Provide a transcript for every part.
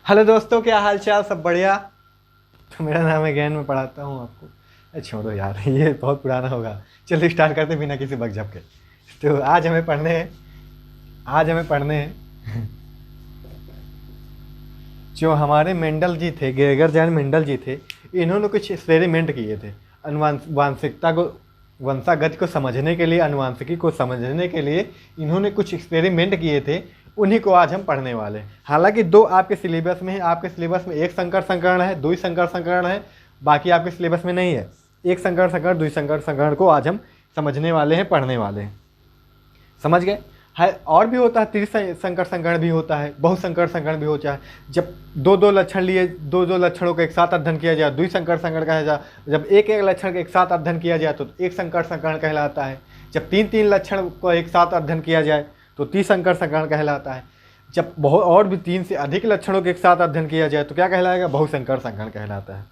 Hello दोस्तों, क्या हाल चाल? सब बढ़िया। तो मेरा नाम है ज्ञान, मैं पढ़ाता हूँ आपको। अरे छोड़ो यार, ये बहुत पुराना होगा। चलो स्टार्ट करते बिना किसी बकझक के। तो आज हमें पढ़ने हैं जो हमारे मेंडल जी थे, गेगर जैन मेंडल जी थे। इन्होंने कुछ एक्सपेरिमेंट किए थे अनुवांशिकता को, वंशागत को समझने के लिए, अनुवांशिकी को समझने के लिए इन्होंने कुछ एक्सपेरिमेंट किए थे। उन्हीं को आज हम पढ़ने वाले हैं। हालांकि दो आपके सिलेबस में है। आपके सिलेबस में एक संकर संकरण है, दो संकर संकरण है। बाकी आपके सिलेबस में नहीं है। एक संकर संकरण, दुई संकर संकरण को आज हम समझने वाले हैं, पढ़ने वाले हैं। समझ गए? है और भी होता है, संकर संकरण भी होता है, बहुसंकर संकरण भी होता है। जब दो दो लक्षण लिए, दो दो लक्षणों का एक साथ अध्ययन किया जाए, द्विसंकर संकरण कहा जाए। जब एक एक लक्षण का एक साथ अध्ययन किया जाए तो एक संकर संकरण कहलाता है। जब तीन तीन लक्षण को एक साथ अध्ययन किया जाए तो त्रिसंकर संकरण कहलाता है। जब बहुत और भी तीन से अधिक लक्षणों के एक साथ अध्ययन किया जाए तो क्या कहलाएगा? बहुसंकर संकरण कहलाता है।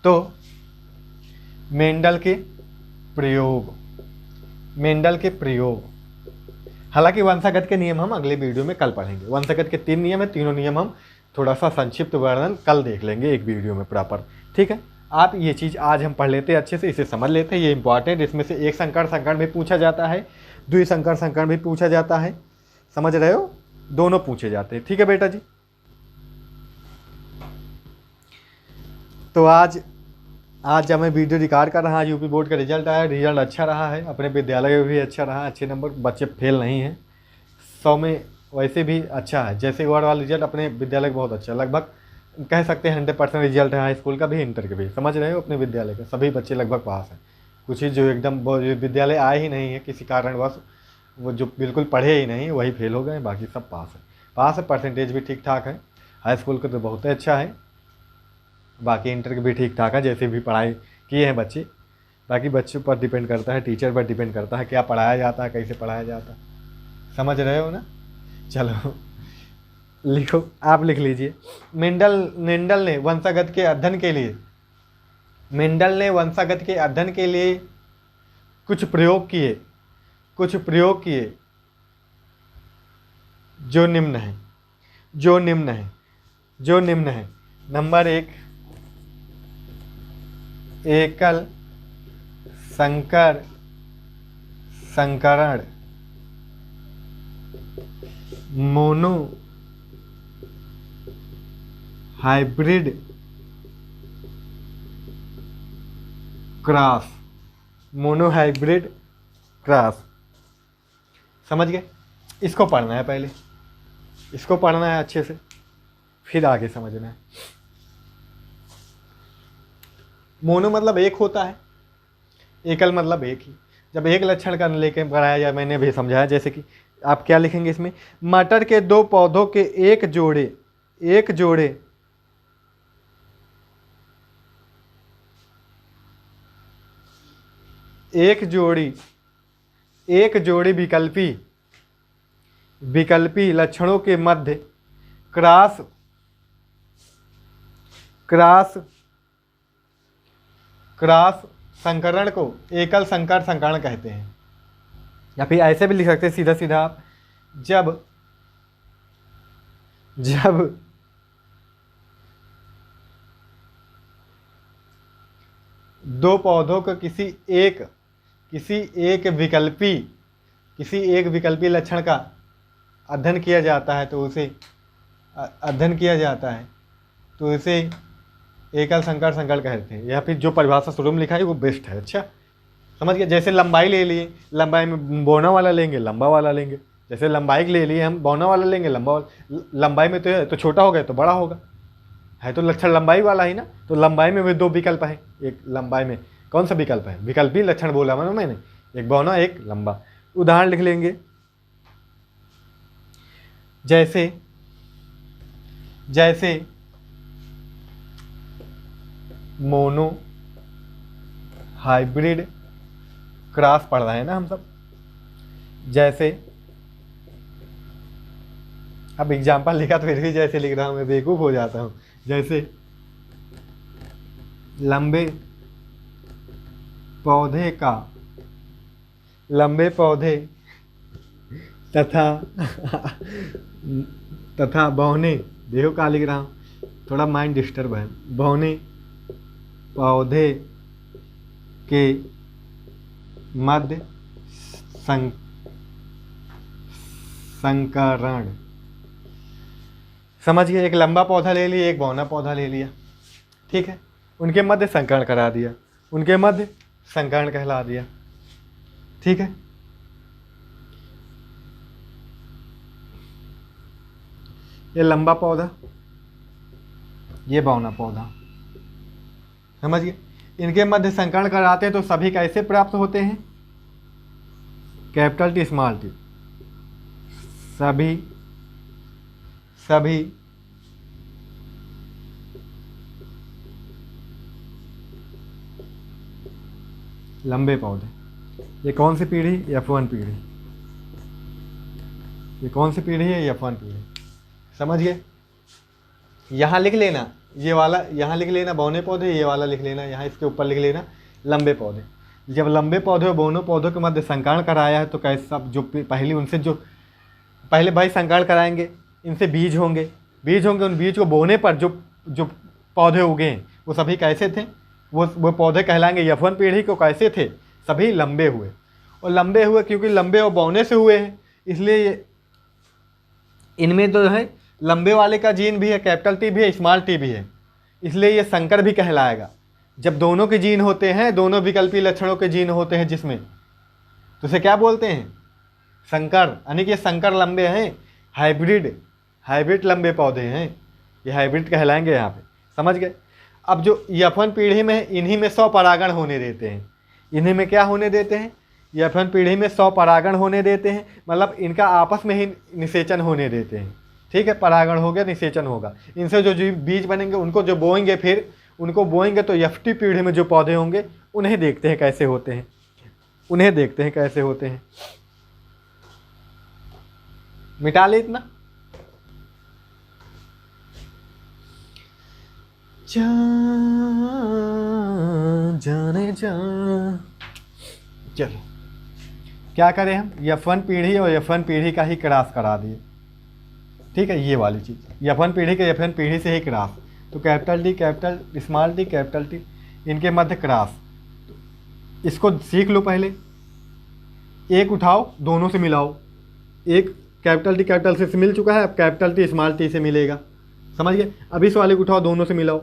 तो मेंडल के प्रयोग, हालांकि वंशागत के नियम हम अगले वीडियो में कल पढ़ेंगे। वंशागत के 3 नियम है, तीनों नियम हम थोड़ा सा संक्षिप्त वर्णन कल देख लेंगे एक वीडियो में प्रॉपर। ठीक है, आप ये चीज़ आज हम पढ़ लेते हैं, अच्छे से इसे समझ लेते हैं। ये इंपॉर्टेंट, इसमें से एक संकर संकरण भी पूछा जाता है, द्विसंकर संकरण भी पूछा जाता है। समझ रहे हो? दोनों पूछे जाते हैं। ठीक है बेटा जी। तो आज जब मैं वीडियो रिकॉर्ड कर रहा, आज यूपी बोर्ड का रिजल्ट आया। रिजल्ट अच्छा रहा है, अपने विद्यालय में भी अच्छा रहा, अच्छे नंबर, बच्चे फेल नहीं हैं। 100 में वैसे भी अच्छा है। जैसे वार्ड वाला रिजल्ट अपने विद्यालय का बहुत अच्छा, लगभग कह सकते हैं 100% रिजल्ट है हाई स्कूल का भी, इंटर के भी। समझ रहे हो? अपने विद्यालय के सभी बच्चे लगभग पास हैं। कुछ ही जो एकदम विद्यालय आए ही नहीं है किसी कारणवश, वो जो बिल्कुल पढ़े ही नहीं वही फेल हो गए, बाकी सब पास है। परसेंटेज भी ठीक ठाक है। हाई स्कूल का तो बहुत ही अच्छा है, बाकी इंटर के भी ठीक ठाक है। जैसे भी पढ़ाई किए हैं बच्चे, बाकी बच्चों पर डिपेंड करता है, टीचर पर डिपेंड करता है क्या पढ़ाया जाता है, कैसे पढ़ाया जाता है। समझ रहे हो ना? चलो लिखो, आप लिख लीजिए। मेंडल ने वंशागत के अध्ययन के लिए कुछ प्रयोग किए जो निम्न है। नंबर 1, एकल संकर संकरण, मोनो हाइब्रिड क्रॉस, समझ गए? इसको पढ़ना है, पहले इसको पढ़ना है अच्छे से, फिर आगे समझना है। मोनो मतलब एक होता है, एकल मतलब एक ही। जब एक लक्षण का लेके पढ़ाया जाए, मैंने भी समझाया। जैसे कि आप क्या लिखेंगे इसमें? मटर के दो पौधों के एक जोड़ी विकल्पी लक्षणों के मध्य क्रॉस संकरण को एकल संकर संकरण कहते हैं। या फिर ऐसे भी लिख सकते हैं सीधा सीधा आप, जब दो पौधों को किसी एक विकल्पी लक्षण का अध्ययन किया जाता है तो उसे एकल संकर संकरण कहते हैं। या फिर जो परिभाषा शुरू में लिखा है वो बेस्ट है। अच्छा, समझ गए? जैसे लंबाई ले लिए, लंबाई में बौना वाला लेंगे, लंबा वाला लेंगे। जैसे लंबाई ले लिए हम, बौना वाला लेंगे, लंबा वाला। लंबाई में तो छोटा हो गया तो बड़ा होगा, है तो लक्षण लंबाई वाला ही ना। तो लंबाई में भी 2 विकल्प है। एक लंबाई में कौन सा विकल्प है? विकल्पी लक्षण बोला मैंने, एक बौना एक लंबा। उदाहरण लिख लेंगे, जैसे मोनो हाइब्रिड क्रॉस पढ़ रहे हैं ना हम सब। जैसे अब एग्जाम्पल लिखा तो फिर भी जैसे लिख रहा हूँ, मैं बेवकूफ़ हो जाता हूँ। जैसे लंबे पौधे तथा बौने देखो क्या लिख रहा हूँ, थोड़ा माइंड डिस्टर्ब है। बौने पौधे के मध्य संकरण। समझ गए, एक लंबा पौधा ले लिया, एक बौना पौधा ले लिया, ठीक है, उनके मध्य संकरण करा दिया, उनके मध्य संकरण कहला दिया, ठीक है। ये लंबा पौधा, ये बौना पौधा, समझ गए। इनके मध्य संकरण कराते हैं तो सभी कैसे प्राप्त होते हैं? कैपिटल टी स्मॉल टी, सभी लंबे पौधे। ये कौन सी पीढ़ी? F1 पीढ़ी। ये कौन सी पीढ़ी है? F1 पीढ़ी। समझ गए? यहाँ लिख लेना, ये वाला यहाँ लिख लेना बौने पौधे, ये वाला लिख लेना यहाँ, इसके ऊपर लिख लेना लंबे पौधे। जब लंबे पौधे और बौनों पौधों के मध्य संकरण कराया है तो कैसा, जो पहले उनसे जो पहले भाई संकरण कराएंगे, इनसे बीज होंगे, उन बीज को बोने पर जो पौधे उगे हैं वो सभी कैसे थे? वो पौधे कहलाएंगे F1 पीढ़ी को। कैसे थे? सभी लंबे हुए, और लंबे हुए क्योंकि लंबे और बौने से हुए हैं, इसलिए इनमें जो है लंबे वाले का जीन भी है, कैपिटल टी भी है, स्मॉल टी भी है, इसलिए ये संकर भी कहलाएगा। जब दोनों के जीन होते हैं, दोनों विकल्पी लक्षणों के जीन होते हैं जिसमें, तो उसे क्या बोलते हैं? संकर। यानी कि ये संकर लंबे हैं, हाइब्रिड लंबे पौधे हैं, ये हाइब्रिड कहलाएंगे यहाँ पे। समझ गए? अब जो F1 पीढ़ी में है, इन्हीं में 100 परागण होने देते हैं। इन्हीं में क्या होने देते हैं? F1 पीढ़ी में 100 परागण होने देते हैं, मतलब इनका आपस में ही निषेचन होने देते हैं, ठीक है। परागण हो गया, निषेचन होगा, इनसे जो बीज बनेंगे उनको जो बोएंगे, फिर उनको बोएंगे तो F2 पीढ़ी में जो पौधे होंगे उन्हें देखते हैं कैसे होते हैं, मिटा ले इतना। जाने जा, चलो क्या करें हम? F1 पीढ़ी और F1 पीढ़ी का ही क्रॉस करा दिए, ठीक है। ये वाली चीज़ F1 पीढ़ी के F1 पीढ़ी से ही क्रॉस, तो capital T, capital small T, capital T, इनके मध्य क्रॉस। इसको सीख लो पहले। एक उठाओ, दोनों से मिलाओ। एक कैपिटल टी कैपिटल से मिल चुका है, अब कैपिटल टी स्मॉल टी से मिलेगा। समझ गए? अब इस वाले को उठाओ, दोनों से मिलाओ।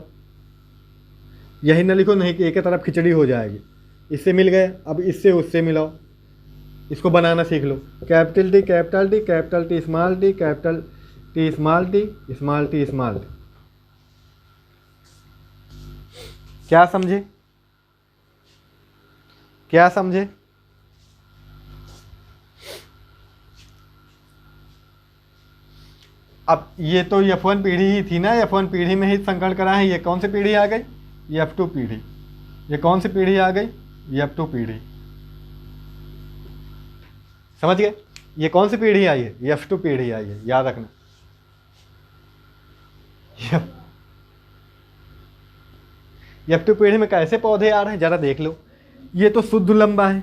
यही ना लिखो नहीं कि एक ही तरफ खिचड़ी हो जाएगी। इससे मिल गए, अब इससे उससे मिलाओ, इसको बनाना सीख लो। Capital T capital T, capital T small T, capital T small T, small T small T. क्या समझे? क्या समझे? अब ये तो F1 पीढ़ी ही थी ना, F1 पीढ़ी में ही संकरण करा है। ये कौन सी पीढ़ी आ गई? F2 पीढ़ी। ये कौन सी पीढ़ी आ गई? F2 पीढ़ी। समझ गए? ये कौन सी पीढ़ी आई है? F2 पीढ़ी आई है, याद रखना। F2 पीढ़ी में कैसे पौधे आ रहे हैं जरा देख लो। ये तो शुद्ध लंबा है,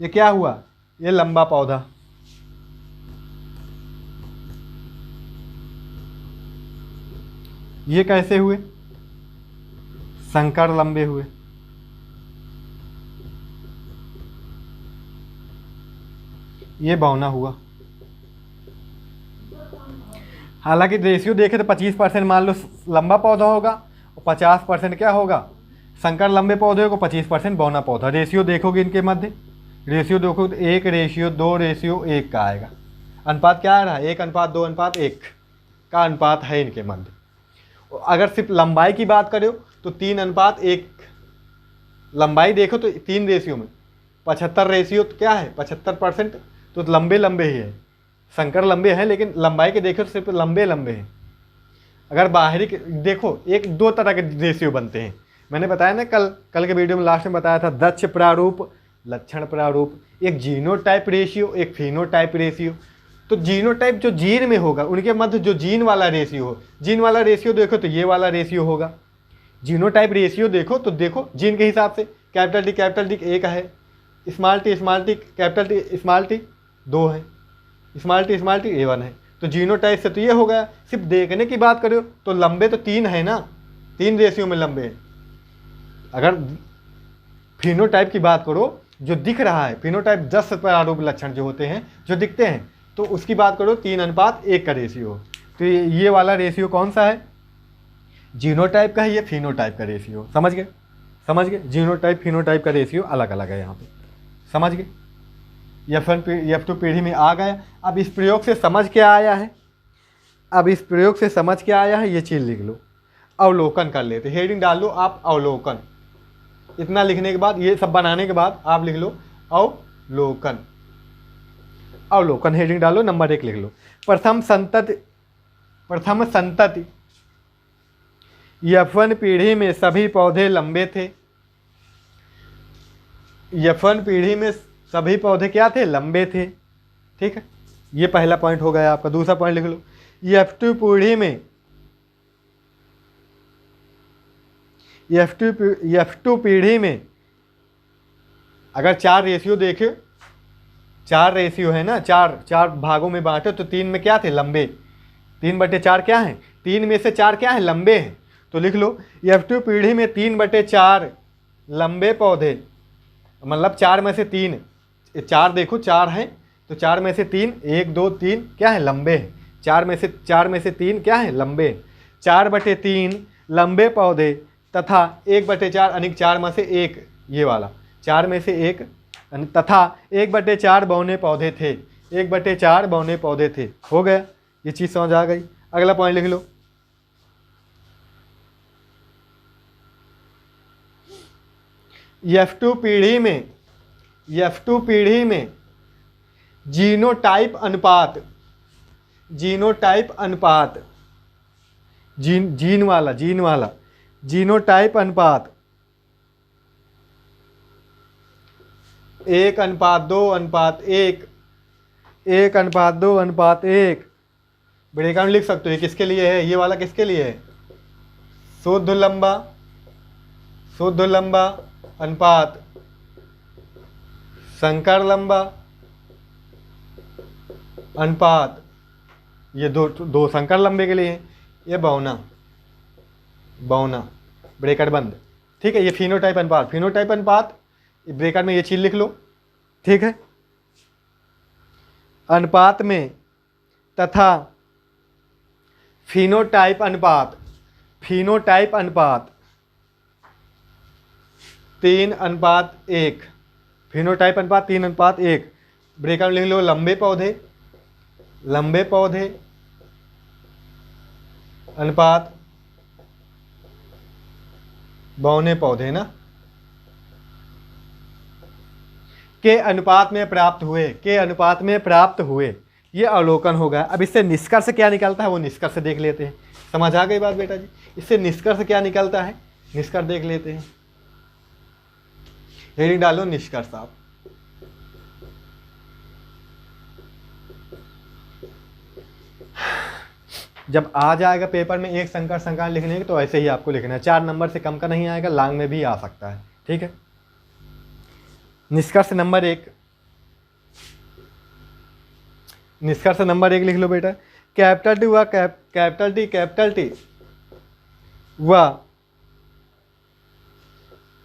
ये क्या हुआ? ये लंबा पौधा। ये कैसे हुए? संकर लंबे हुए। ये बौना हुआ। हालांकि रेशियो देखे तो 25% मान लो लंबा पौधा होगा और 50% क्या होगा? संकर लंबे पौधे को, 25% बौना पौधा। रेशियो देखोगे इनके मध्य, रेशियो देखो तो 1:2:1 का आएगा। अनुपात क्या आ रहा है? 1:2:1 का अनुपात है इनके मध्य। अगर सिर्फ लंबाई की बात करो तो 3:1। लंबाई देखो तो 3 रेशियो में 75 रेशियो तो क्या है? 75%। तो लंबे लंबे ही है, संकर लंबे हैं, लेकिन लंबाई के देखो तो सिर्फ लंबे लंबे हैं। अगर बाहरी के देखो, एक दो तरह के रेशियो बनते हैं। मैंने बताया ना कल के वीडियो में लास्ट में बताया था, दक्ष प्रारूप, लक्षण प्रारूप। एक जीनोटाइप रेशियो, एक फिनोटाइप रेशियो। तो जीनोटाइप जो जीन में होगा उनके मध्य जो जीन वाला रेशियो हो, जीन वाला रेशियो देखो तो ये वाला रेशियो होगा। जीनोटाइप रेशियो देखो तो देखो जीन के हिसाब से कैपिटल टी 1 है, small T capital T small T 2 है, स्मॉल टी A1 है। तो जीनोटाइप से तो ये हो गया। सिर्फ देखने की बात करो तो लंबे तो 3 है ना, 3 रेशियो में लंबे हैं। अगर फिनोटाइप की बात करो जो दिख रहा है, फिनोटाइप 10 प्रारूप लक्षण जो होते हैं जो दिखते हैं, तो उसकी बात करो 3:1 का रेशियो। तो ये वाला रेशियो कौन सा है, जीनोटाइप का है, ये फिनोटाइप का रेशियो। समझ गए, समझ गए, जीनोटाइप फिनोटाइप का रेशियो अलग अलग है यहाँ पे, समझ गए। F1 F2 पीढ़ी में आ गया। अब इस प्रयोग से समझ क्या आया है, अब इस प्रयोग से समझ क्या आया है ये चीज़ लिख लो, अवलोकन कर लेते, हेडिंग डाल लो आप अवलोकन। इतना लिखने के बाद, ये सब बनाने के बाद आप लिख लो अवलोकन, अवलोकन हेडिंग डालो, नंबर 1 लिख लो। प्रथम संतति F1 पीढ़ी में सभी पौधे लंबे थे। F1 पीढ़ी में सभी पौधे क्या थे, लंबे थे। ठीक है, ये पहला पॉइंट हो गया आपका। दूसरा पॉइंट लिख लो, F2 पीढ़ी में F2 पीढ़ी में अगर 4 रेशियो देखे, 4 रेशियो है ना, 4 भागों में बांटे तो 3 में क्या थे, लंबे। 3/4 क्या है, 3 में से 4 क्या है, लंबे हैं। तो लिख लो F2 पीढ़ी में 3/4 लंबे पौधे, मतलब 4 में से 3, 4 देखो 4 हैं तो 4 में से 3, 1 2 3 क्या है, लंबे हैं। 4 में से 3 क्या है, लंबे। 4/3 लंबे पौधे तथा 1/4 अनिक 4 में से 1, ये वाला 4 में से 1 तथा 1/4 बौने पौधे थे, 1/4 बौने पौधे थे। हो गया, ये चीज़ समझ आ गई। अगला पॉइंट लिख लो, F2 पीढ़ी में जीनोटाइप अनुपात, जीनोटाइप अनुपात, जीन वाला जीनोटाइप अनुपात 1:2:1, 1:2:1। ब्रेकडाउन लिख सकते हो, ये किसके लिए है, ये वाला किसके लिए है, शुद्ध लंबा अनुपात संकर लंबा अनुपात, ये दो संकर लंबे के लिए है। ये बौना ब्रेकेट बंद। ठीक है, ये फिनोटाइप अनुपात ब्रेकेट में ये चीज लिख लो। ठीक है, अनुपात में तथा फिनोटाइप अनुपात 3:1, फिनोटाइप अनुपात 3:1। ब्रेकआउट लिख लो, लंबे पौधे अनुपात बौने पौधे ना के अनुपात में प्राप्त हुए, ये अवलोकन होगा। अब इससे निष्कर्ष क्या निकलता है वो निष्कर्ष देख लेते हैं। समझ आ गई बात बेटा जी, इससे निष्कर्ष क्या निकलता है, निष्कर्ष देख लेते हैं। हेडिंग डालो निष्कर्ष आप। जब आ जाएगा पेपर में एक संकर संकार लिखने के तो ऐसे ही आपको लिखना है, 4 नंबर से कम का नहीं आएगा, लॉन्ग में भी आ सकता है। ठीक है, निष्कर्ष नंबर 1, निष्कर्ष नंबर 1 लिख लो बेटा। कैपिटल टी व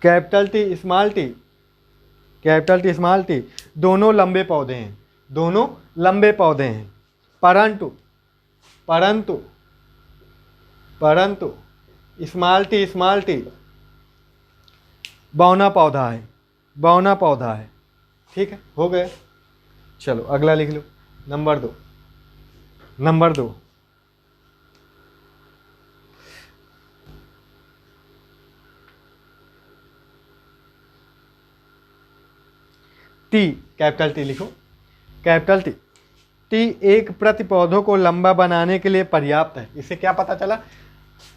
कैपिटल टी स्मॉल टी दोनों लंबे पौधे हैं, परंतु स्मॉल टी बौना पौधा है। ठीक है, हो गए। चलो अगला लिख लो, नंबर 2। टी, कैपिटल टी लिखो। कैपिटल टी एक प्रति पौधों को लंबा बनाने के लिए पर्याप्त है। इससे क्या पता चला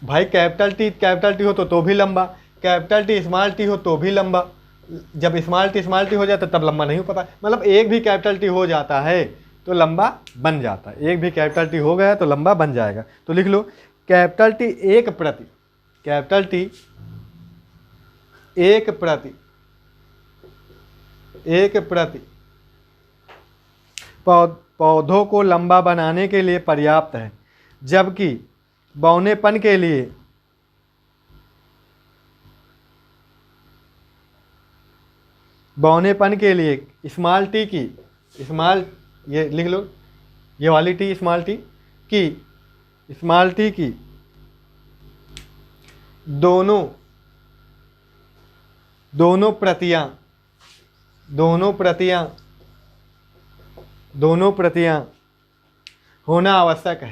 भाई, कैपिटल टी हो तो भी लंबा, कैपिटल टी स्मॉल टी हो तो भी लंबा। जब स्मॉल टी हो जाता है तब लंबा नहीं हो पाता, मतलब एक भी कैपिटल टी हो जाता है तो लंबा बन जाता है। एक भी कैपिटल टी हो गया तो लंबा बन जाएगा। तो लिख लो कैपिटल टी एक प्रति पौधों को लंबा बनाने के लिए पर्याप्त है, जबकि बौनेपन के लिए स्मॉल टी की स्मॉल ये लिख लो, ये वाली टी स्मॉल टी की दोनों प्रतियां होना आवश्यक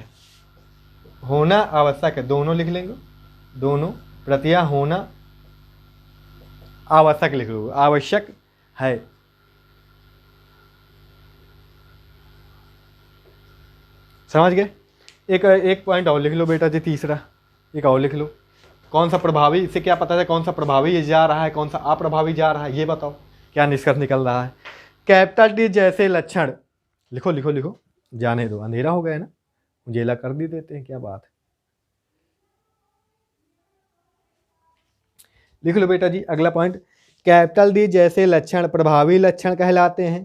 है, दोनों लिख लेंगे, दोनों प्रतियां होना आवश्यक लिख लो, आवश्यक है। समझ गए? एक पॉइंट और लिख लो बेटा जी, तीसरा एक और लिख लो। कौन सा प्रभावी, इससे क्या पता है कौन सा प्रभावी जा रहा है, कौन सा अप्रभावी जा रहा है, ये बताओ क्या निष्कर्ष निकल रहा है। कैपिटल टी जैसे लक्षण, लिखो लिखो लिखो, जाने दो, अंधेरा हो गया है ना, उजेला कर भी देते हैं, क्या बात है। लिख लो बेटा जी अगला पॉइंट, कैपिटल डी जैसे लक्षण प्रभावी लक्षण कहलाते हैं।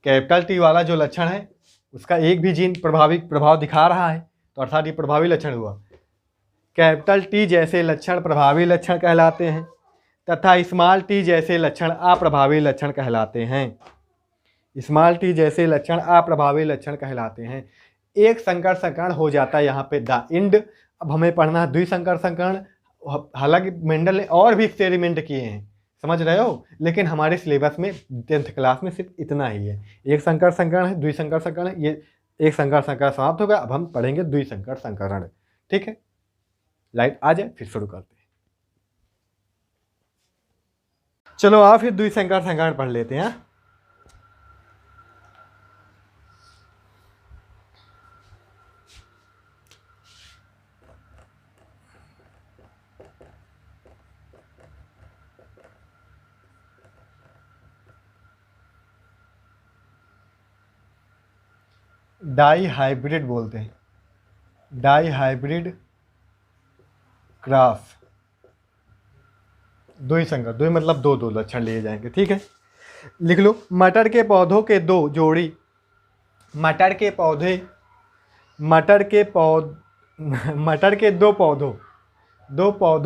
कैपिटल टी वाला जो लक्षण है उसका एक भी जीन प्रभाव दिखा रहा है, तो अर्थात ये प्रभावी लक्षण हुआ। कैपिटल टी जैसे लक्षण प्रभावी लक्षण कहलाते हैं तथा स्मॉल टी जैसे लक्षण अप्रभावी लक्षण कहलाते हैं। स्मॉल टी जैसे लक्षण अप्रभावी लक्षण कहलाते हैं। एक संकर संकरण हो जाता है यहाँ पे द इंड। अब हमें पढ़ना है द्विसंकर संकरण। हालांकि मेंडल ने और भी एक्सपेरिमेंट किए हैं, समझ रहे हो, लेकिन हमारे सिलेबस में 10th क्लास में सिर्फ इतना ही है। एक संकर संकरण है, द्विसंकर संकरण है, ये एक संकर संकरण समाप्त होगा। अब हम पढ़ेंगे द्विसंकर संकरण, ठीक है। लाइट आ जाए फिर शुरू करते हैं। चलो आप फिर द्विसंकर संकरण पढ़ लेते हैं। डाई हाइब्रिड बोलते हैं, डाई हाइब्रिड क्रॉस, द्विसंकर, द्वि मतलब दो दो लक्षण लिए जाएंगे, ठीक है। लिख लो, मटर के पौधों के दो जोड़ी, मटर के दो पौधों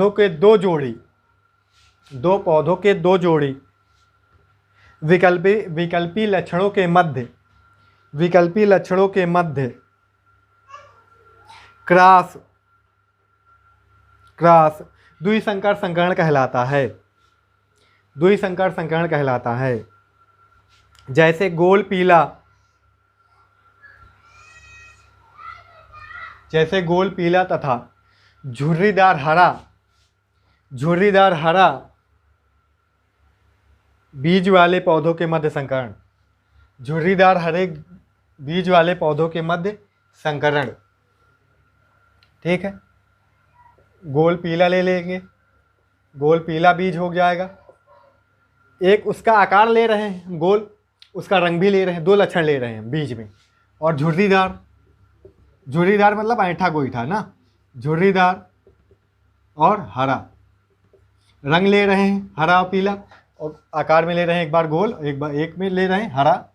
के दो जोड़ी विकल्पी लक्षणों के मध्य क्रॉस द्विसंकर संकरण कहलाता है। द्विसंकर संकरण कहलाता है। जैसे गोल पीला तथा झुर्रीदार हरा बीज वाले पौधों के मध्य संकरण, झुर्रीदार हरे बीज वाले पौधों के मध्य संकरण, ठीक है। गोल पीला ले लेंगे, गोल पीला बीज हो जाएगा। एक उसका आकार ले रहे हैं गोल, उसका रंग भी ले रहे हैं, दो लक्षण ले रहे हैं बीज में। और झुर्रीदार मतलब ऐंठा गोईठा ना, झुर्रीदार और हरा, रंग ले रहे हैं हरा और पीला, और आकार में ले रहे हैं एक बार गोल, एक में ले रहे हैं हरा,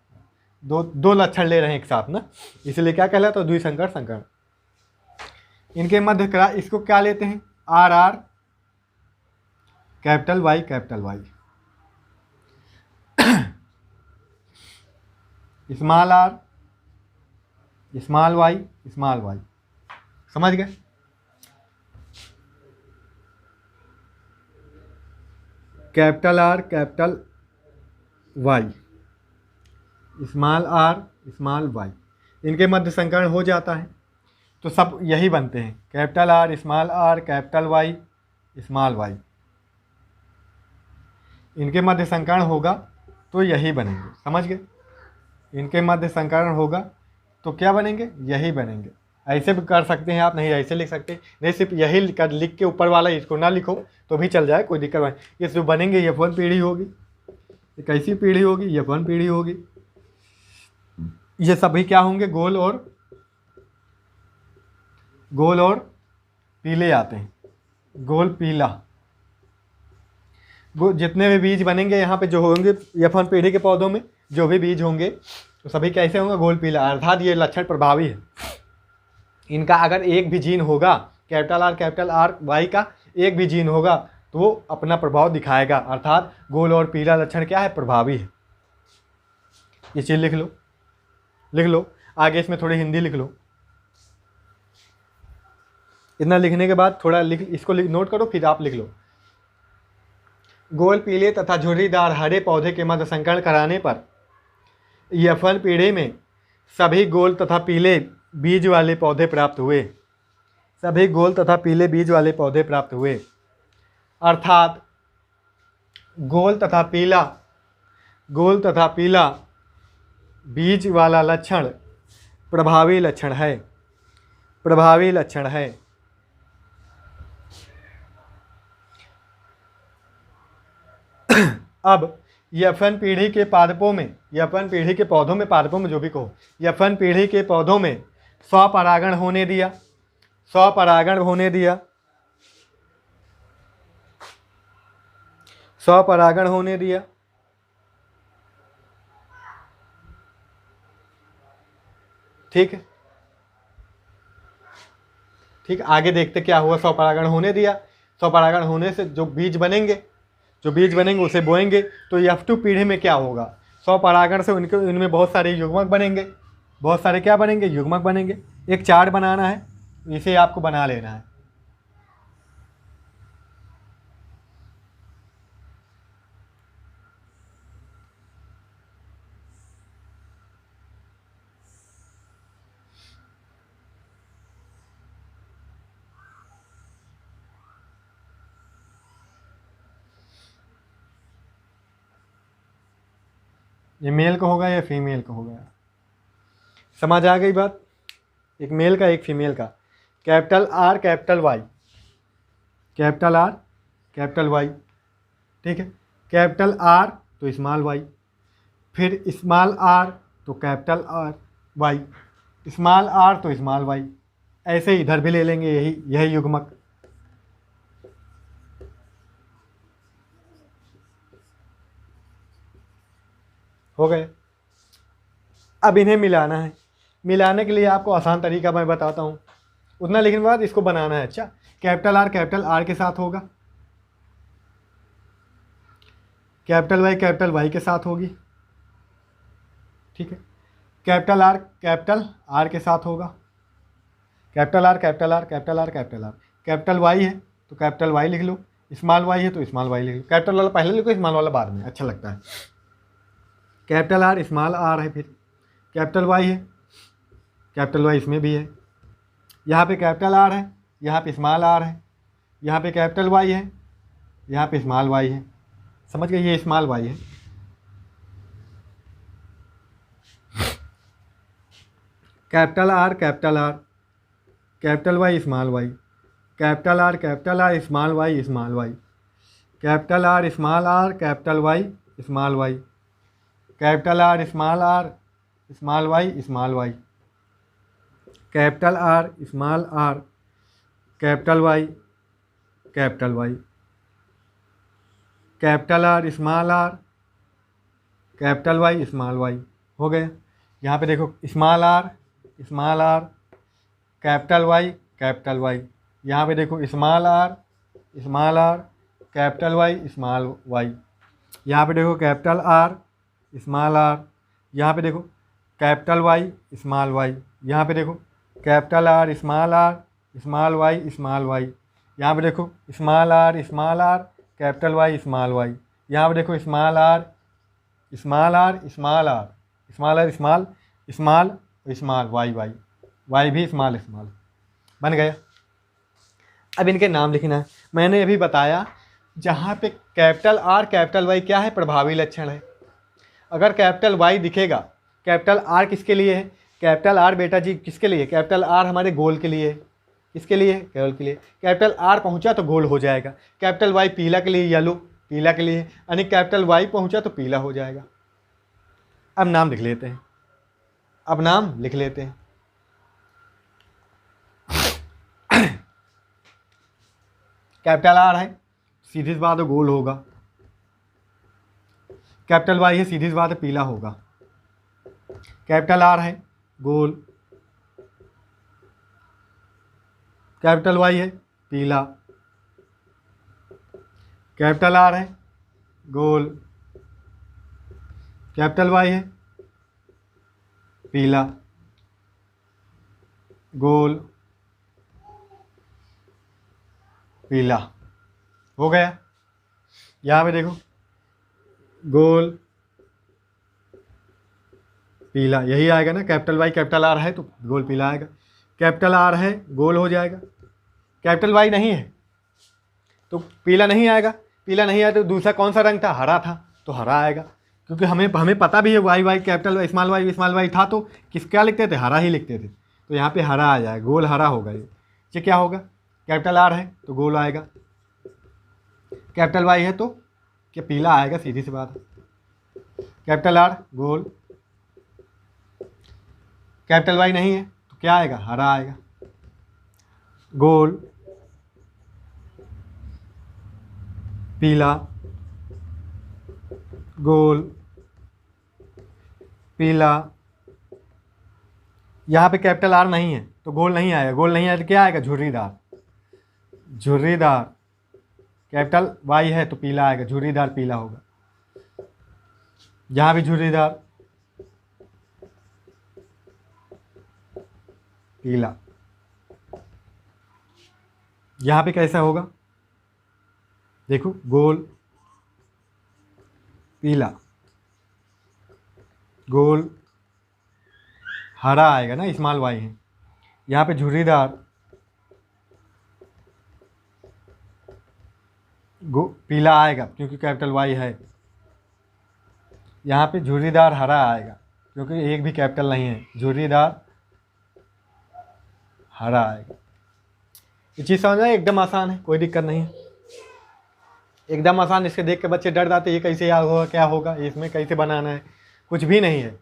दो लक्षण ले रहे हैं एक साथ ना, इसलिए क्या कहलाता है द्विसंकर संकरण। इनके मध्य इसको क्या लेते हैं, R capital Y small R small Y, समझ गए। Capital R capital Y, small R small Y, इनके मध्य संकरण हो जाता है तो सब यही बनते हैं, capital R capital Y small Y. इनके मध्य संकरण होगा तो यही बनेंगे, समझ गए। इनके मध्य संकरण होगा तो क्या बनेंगे, यही बनेंगे। ऐसे भी कर सकते हैं आप, नहीं ऐसे लिख सकते, नहीं सिर्फ यही लिख के ऊपर वाला इसको ना लिखो तो भी चल जाए, कोई दिक्कत नहीं। ये जो बनेंगे ये F1 पीढ़ी होगी, ये कैसी पीढ़ी होगी, ये F1 पीढ़ी होगी। ये सभी क्या होंगे, गोल और पीले आते हैं, गोल पीला। वो जितने भी बीज बनेंगे यहाँ पे जो होंगे F1 पीढ़ी के पौधों में जो भी बीज होंगे तो सभी कैसे होंगे, गोल पीला, अर्थात ये लक्षण प्रभावी है। इनका अगर एक भी जीन होगा, कैपिटल आर वाई का एक भी जीन होगा तो वो अपना प्रभाव दिखाएगा, अर्थात गोल और पीला लक्षण क्या है, प्रभावी है। ये चीज़ लिख लो। आगे इसमें थोड़ी हिंदी लिख लो। इतना लिखने के बाद थोड़ा इसको नोट करो, फिर आप लिख लो। गोल पीले तथा झुर्रीदार हरे पौधे के मध्य संकरण कराने पर F1 पीढ़ी में सभी गोल तथा पीले बीज वाले पौधे प्राप्त हुए। सभी गोल तथा पीले बीज वाले पौधे प्राप्त हुए, अर्थात गोल तथा पीला बीज वाला लक्षण प्रभावी लक्षण है। अब F1 पीढ़ी के पादपों में, F1 पीढ़ी के पौधों में, पादपों में जो भी कहो, F1 पीढ़ी के पौधों में स्वपरागण होने दिया। स्वपरागण होने दिया। ठीक है, ठीक, आगे देखते क्या हुआ। स्वपरागण होने दिया। स्वपरागण होने से जो बीज बनेंगे उसे बोएंगे। तो F2 पीढ़ी में क्या होगा, स्वपरागण से इनमें बहुत सारे युग्मक बनेंगे। बहुत सारे क्या बनेंगे, युग्मक बनेंगे। एक चार्ट बनाना है, इसे आपको बना लेना है। ये मेल का होगा या फीमेल का होगा, समझ आ गई बात। एक मेल का एक फीमेल का। कैपिटल आर कैपिटल वाई, ठीक है। कैपिटल आर तो स्मॉल वाई, फिर स्मॉल आर तो capital R Y, small R तो स्मॉल वाई। ऐसे ही इधर भी ले लेंगे, यही युग्मक। हो गए। अब इन्हें मिलाना है। मिलाने के लिए आपको आसान तरीका मैं बताता हूँ। उतना लिखने के बाद इसको बनाना है। अच्छा, कैपिटल आर के साथ होगा, कैपिटल वाई के साथ होगी, ठीक है। कैपिटल आर के साथ होगा, कैपिटल आर। कैपिटल वाई है तो कैपिटल वाई लिख लो, स्मॉल वाई है तो स्मॉल वाई लिख लो। कैपिटल वाला पहले लिखो, स्मॉल वाला बाद में, अच्छा लगता है। कैपिटल आर स्मॉल आर है, फिर कैपिटल वाई है, कैपिटल वाई इसमें भी है। यहाँ पे कैपिटल आर है, यहाँ पे स्मॉल आर है, यहाँ पे कैपिटल वाई है, यहाँ पे स्मॉल वाई है। समझ गए, ये स्मॉल वाई है। Capital R capital Y small Y, capital R small Y, capital R small R capital Y small Y, capital R small Y, capital R small R capital Y, capital Y, capital R small R capital Y small Y. हो गए। यहाँ पे देखो, small R capital Y, यहाँ पे देखो small R capital Y small Y, यहाँ पे देखो कैपिटल आर स्मॉल आर, यहाँ पे देखो कैपिटल वाई स्मॉल वाई, यहाँ पे देखो capital R small Y small Y, यहाँ पे देखो small R capital Y small Y, यहाँ पे देखो स्मॉल आर स्मॉल वाई भी स्मॉल बन गया। अब इनके नाम लिखना है। मैंने अभी बताया जहाँ पे कैपिटल आर कैपिटल वाई क्या है, प्रभावी लक्षण है। अगर कैपिटल वाई दिखेगा, कैपिटल आर किसके लिए है, कैपिटल आर बेटा जी किसके लिए, कैपिटल आर हमारे गोल के लिए है। किसके लिए, गोल के लिए। कैपिटल आर पहुँचा तो गोल हो जाएगा, कैपिटल वाई पीला के लिए, येलो पीला के लिए, यानी कैपिटल वाई पहुँचा तो पीला हो जाएगा। अब नाम लिख लेते हैं, कैपिटल आर है, सीधी सी बात है, गोल होगा। कैपिटल वाई है, सीधी सी बात है पीला होगा। कैपिटल आर है गोल, कैपिटल वाई है पीला, कैपिटल आर है गोल, कैपिटल वाई है पीला, गोल, पीला। हो गया। यहाँ पे देखो गोल पीला, यही आएगा ना। कैपिटल वाई कैपिटल आर है तो गोल पीला आएगा। कैपिटल आर है गोल हो जाएगा, कैपिटल वाई नहीं है तो पीला नहीं आएगा। पीला नहीं आया तो दूसरा कौन सा रंग था, हरा था, तो हरा आएगा। क्योंकि हमें पता भी है Y Y capital small Y था तो क्या लिखते थे, हरा ही लिखते थे। तो यहाँ पे हरा आ जाएगा, गोल हरा होगा ये क्या होगा, कैपिटल आर है तो गोल आएगा, कैपिटल वाई है तो क्या पीला आएगा, सीधी सी बात है। Capital our goal, capital Y नहीं है तो क्या आएगा, हरा आएगा। गोल पीला, गोल पीला। यहाँ पे कैपिटल आर नहीं है तो गोल नहीं आएगा, गोल नहीं आया तो क्या आएगा, झुर्रीदार, झुर्रीदार। कैपिटल वाई है तो पीला आएगा, झुर्रीदार पीला होगा। यहाँ भी झुर्रीदार पीला। यहाँ पे कैसा होगा, देखो गोल पीला, गोल हरा आएगा ना, स्मॉल वाई है। यहाँ पे झुर्रीदार पीला आएगा क्योंकि कैपिटल वाई है। यहाँ पे झुर्रीदार हरा आएगा क्योंकि एक भी कैपिटल नहीं है, झुर्रीदार हरा आएगा। ये चीज़ समझ में, एकदम आसान है, कोई दिक्कत नहीं है, एकदम आसान। इसके देख के बच्चे डर जाते, ये कैसे होगा, क्या होगा, इसमें कैसे बनाना है, कुछ भी नहीं है।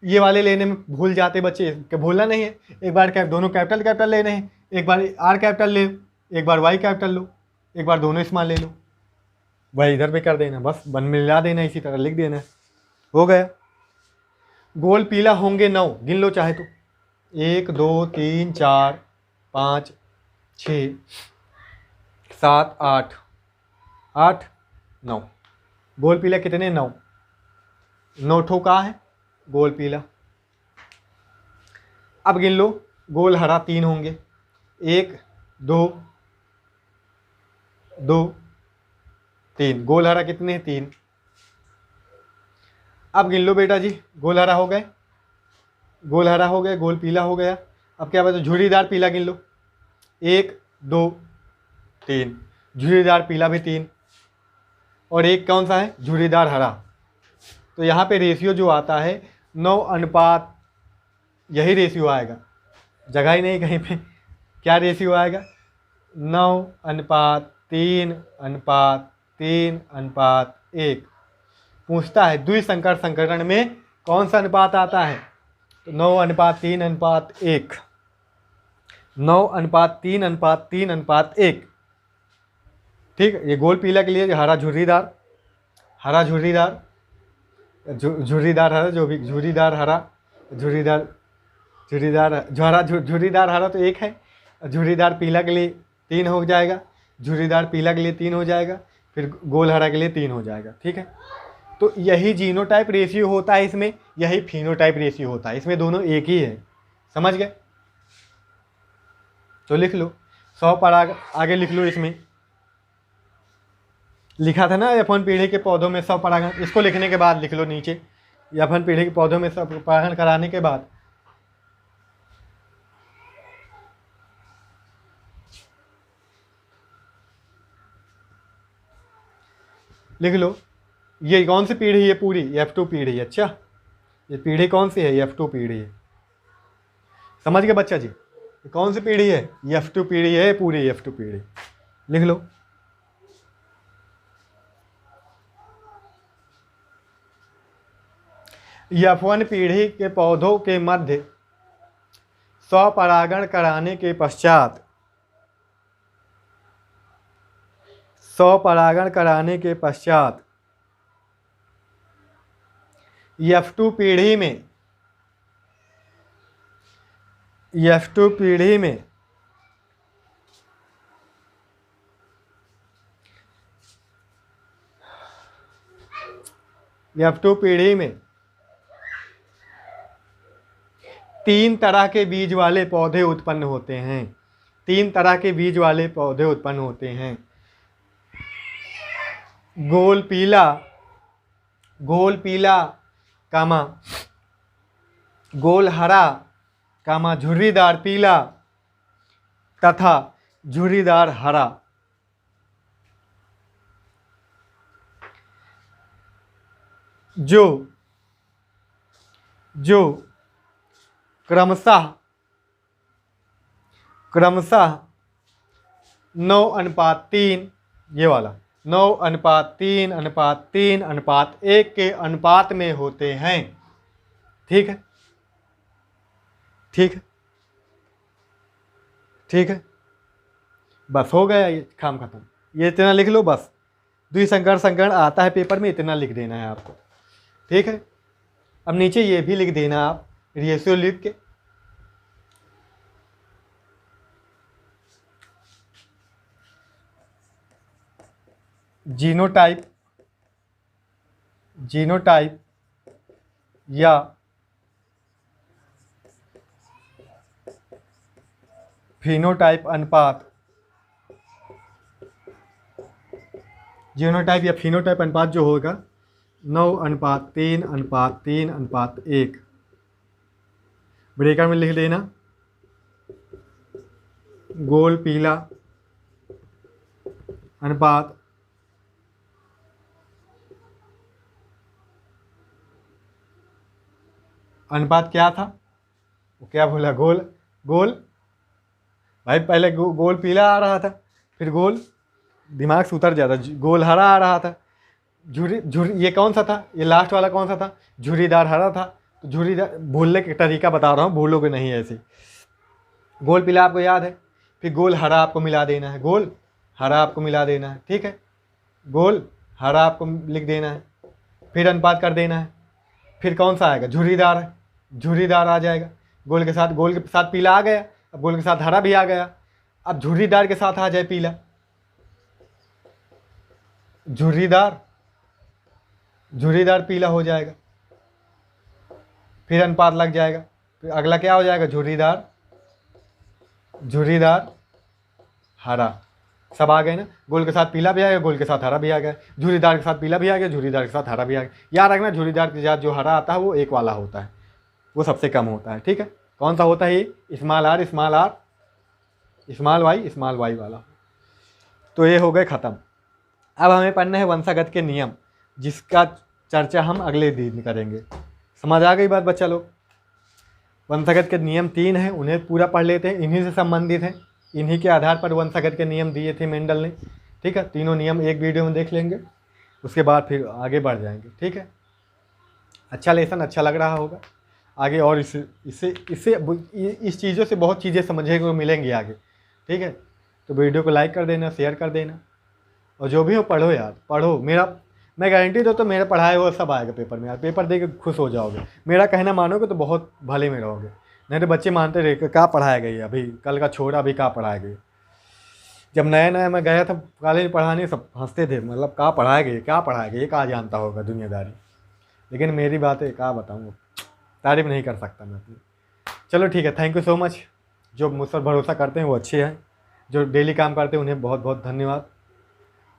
ये वाले लेने में भूल जाते बच्चे, कि भूलना नहीं है। एक बार दोनों कैपिटल लेने हैं, एक बार आर कैपिटल ले, एक बार वाई कैपिटल लो, एक बार दोनों स्मॉल ले लो, वही इधर भी कर देना, बस बन मिला देना, इसी तरह लिख देना, हो गया। गोल पीला होंगे 9, गिन लो चाहे तो, 1 2 3 4 5 6 7 8 8 9। गोल पीला कितने, 9। 9 ठो का है गोल पीला। अब गिन लो, गोल हरा 3 होंगे, 1 2 2 3। गोल हरा कितने, 3। अब गिन लो बेटा जी, गोल हरा हो गए, गोल हरा हो गए, गोल पीला हो गया। अब क्या बता, झुर्रीदार पीला गिन लो, 1 2 3। झुर्रीदार पीला भी 3, और एक कौन सा है, झुर्रीदार हरा। तो यहाँ पे रेशियो जो आता है 9 अनुपात, यही रेशियो आएगा, जगह ही नहीं कहीं पे। क्या रेशियो आएगा, 9 अनुपात 3 अनुपात 3 अनुपात 1। पूछता है द्विसंकर संकरण में कौन सा अनुपात आता है, तो 9 अनुपात 3 अनुपात 1, 9 अनुपात 3 अनुपात 3 अनुपात 1। ठीक है, ये गोल पीला के लिए हरा झुर्रीदार, हरा झुर्रीदार, झुर्रीदार हरा, जो भी झुर्रीदार हरा, झुर्रीदार झुर्रीदार हरा तो 1 है। झुर्रीदार पीला के लिए 3 हो जाएगा, झुर्रीदार पीला के लिए 3 हो जाएगा, फिर गोल हरा के लिए 3 हो जाएगा। ठीक है, तो यही जीनोटाइप रेशियो होता है इसमें, यही फिनोटाइप रेशियो होता है इसमें, दोनों एक ही है। समझ गए, तो लिख लो 100 पर आगे लिख लो। इसमें लिखा था ना, यफन पीढ़ी के पौधों में 100 परागण, इसको लिखने के बाद लिख लो नीचे, यफन पीढ़ी के पौधों में 100 परागण कराने के बाद लिख लो, ये कौन सी पीढ़ी है, पूरी F2 पीढ़ी। अच्छा, ये पीढ़ी कौन सी है, F2 पीढ़ी है। समझ गए बच्चा जी, ये कौन सी पीढ़ी है, F2 पीढ़ी है, पूरी F2 पीढ़ी। लिख लो, F1 पीढ़ी के पौधों के मध्य स्वपरागण कराने के पश्चात, स्वपरागण कराने के पश्चात F2 पीढ़ी में F2 पीढ़ी में F2 पीढ़ी में 3 तरह के बीज वाले पौधे उत्पन्न होते हैं। 3 तरह के बीज वाले पौधे उत्पन्न होते हैं। गोल पीला कामा गोल हरा कामा झुर्रीदार पीला तथा झुर्रीदार हरा। जो क्रमशः 9:3 ये वाला 9:3:3:1 के अनुपात में होते हैं। ठीक है, ठीक है, ठीक है, बस हो गया, ये काम खत्म। ये इतना लिख लो बस। द्विसंकरण आता है पेपर में, इतना लिख देना है आपको। ठीक है, अब नीचे ये भी लिख देना आप रेशियो लिख के। जीनोटाइप या फिनोटाइप अनुपात, जीनोटाइप या फिनोटाइप अनुपात जो होगा 9:3:3:1। ब्रेकर में लिख देना गोल पीला अनुपात क्या था, वो क्या बोला, गोल भाई पहले गोल पीला आ रहा था, फिर गोल, दिमाग से उतर जाता, गोल हरा आ रहा था, ये कौन सा था, ये लास्ट वाला कौन सा था, झुर्रीदार हरा था। तो झुर्रीदार, भूलने का तरीका बता रहा हूँ, भूलोगे नहीं ऐसे। गोल पीला आपको याद है, फिर गोल हरा आपको मिला देना है, गोल हरा आपको मिला देना है। ठीक है, गोल हरा आपको लिख देना है, फिर अनुपात कर देना है। फिर कौन सा आएगा, झुर्रीदार आ जाएगा। गोल के साथ पीला आ गया, अब गोल के साथ हरा भी आ गया। अब झुर्रीदार के साथ आ जाए पीला, झुर्रीदार पीला हो जाएगा, फिर अनुपात लग जाएगा। फिर अगला क्या हो जाएगा, झुर्रीदार हरा। सब आ गए ना, गोल के साथ पीला भी आ गया, गोल के साथ हरा भी आ गया, झुर्रीदार के साथ पीला भी आ गया, झुर्रीदार के साथ हरा भी आ गया। याद रखना, झुर्रीदार के साथ जो हरा आता है वो एक वाला होता है, वो सबसे कम होता है। ठीक है, कौन सा होता है ये, स्मॉल आर स्मॉल वाई वाला। तो ये हो गए ख़त्म। अब हमें पढ़ना है वंशागत के नियम, जिसका चर्चा हम अगले दिन करेंगे। समझ आ गई बात बच्चा लोग? वंशागत के नियम 3 हैं, उन्हें पूरा पढ़ लेते हैं, इन्हीं से संबंधित हैं। इन्हीं के आधार पर वंशागत के नियम दिए थे मेंडल ने। ठीक है, तीनों नियम एक वीडियो में देख लेंगे, उसके बाद फिर आगे बढ़ जाएंगे। ठीक है, अच्छा लेसन अच्छा लग रहा होगा आगे, और इस चीज़ों से बहुत चीज़ें समझने को मिलेंगी आगे। ठीक है, तो वीडियो को लाइक कर देना, शेयर कर देना, और जो भी हो पढ़ो यार, पढ़ो। मैं गारंटी दो तो मेरा पढ़ाया हुआ सब आएगा पेपर में यार। पेपर दे के खुश हो जाओगे, मेरा कहना मानोगे तो बहुत भले में रहोगे। नहीं तो बच्चे मानते रहे क्या पढ़ाया गया, अभी कल का छोड़ा, अभी क्या पढ़ाया गया। जब नया मैं गया था कॉलेज पढ़ाने, सब हंसते थे, मतलब क्या पढ़ाया गया, ये कहाँ जानता होगा दुनियादारी। लेकिन मेरी बातें क्या बताऊँ, तारीफ नहीं कर सकता मैं अपनी। चलो ठीक है, थैंक यू सो मच। जो मुझ पर भरोसा करते हैं वो अच्छे हैं, जो डेली काम करते हैं उन्हें बहुत बहुत धन्यवाद।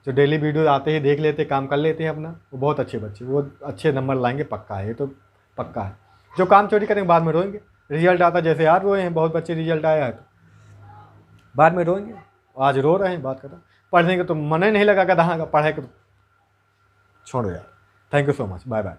जो डेली वीडियो आते ही देख लेते, काम कर लेते हैं अपना, वो बहुत अच्छे बच्चे, वो अच्छे नंबर लाएंगे, पक्का है, ये तो पक्का है। जो काम चोरी करेंगे बाद में रोएंगे, रिजल्ट आता जैसे यार रोए हैं, बहुत बच्चे रिजल्ट आया है तो बाद में रोएंगे, आज रो रहे हैं, बात करता। पढ़ने का तो मन ही नहीं लगा, कहा पढ़ाई को छोड़ो यार। Thank you so much, bye bye.